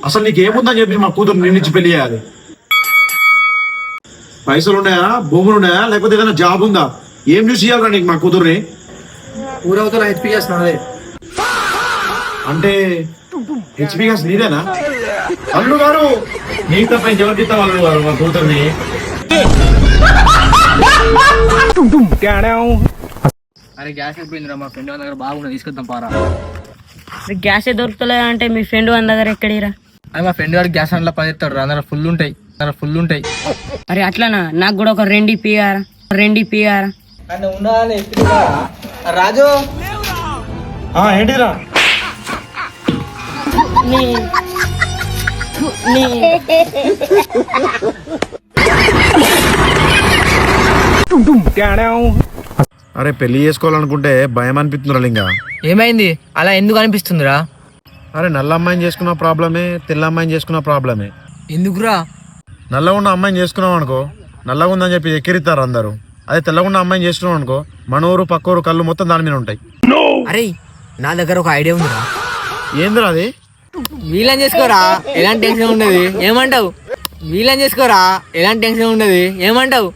అసలు నీకేముందని చెప్పి మా కూతురు నిన్నిచ్చి పెళ్లి చేయాలి? పైసలు ఉన్నాయా, భూములు ఉన్నాయా, లేకపోతే ఏదైనా జాబ్ ఉందా? ఏం చూసి ఇవ్వాలరా నీకు మా కూతుర్ని? ఊరవుతా హెచ్పి చేస్తున్నది అంటే హెచ్పి గ్యాస్ నీదేనా? అల్లు గారు నీకు తప్ప ఇంకెవరికిస్తా వాళ్ళు గారు మా కూతుర్ని? అరే గ్యాస్ అయిపోయిందిరా, మా ఫ్రెండ్ దగ్గర బాగున్నది, తీసుకొద్దాం పారా. గ్యాసే దొరుకుతలేదు అంటే మీ ఫ్రెండ్ వాళ్ళ దగ్గర ఎక్కడిరా? అది మా ఫ్రెండ్ గారు గ్యాస్ అంట్లో పని చేస్తాడు, అందరూ ఫుల్ ఉంటాయి. అరే అట్లానా, నాకు కూడా ఒక రెండు పిఆరా. రాజు ఏంటిరా? అరే పెళ్లి చేసుకోవాలనుకుంటే భయం అనిపిస్తుందిరా లింగా. ఏమైంది అలా ఎందుకు అనిపిస్తుందిరా? అరే నల్ల అమ్మాయిని చేసుకున్న ప్రాబ్లమే, తెల్ల అమ్మాయిని చేసుకున్న ప్రాబ్లమే. ఎందుకురా? నల్లగా ఉన్న అమ్మాయిని చేసుకున్నాం అనుకో, నల్లగా ఉందని చెప్పి ఎక్కిరిస్తారు అందరూ. అదే తెల్లగా ఉన్న అమ్మాయిని చేసుకున్నాం అనుకో, మన ఊరు పక్క ఊరు కళ్ళు మొత్తం దాని మీద ఉంటాయి. అరే నా దగ్గర ఒక ఐడియా ఉందిరా. ఏందిరా అది? వీళ్ళని చేసుకోరా, ఎలాంటి టెన్షన్ ఉండదు. ఏమంటావు? వీళ్ళని చేసుకోరా, ఎలాంటి టెన్షన్ ఉండదు. ఏమంటావు?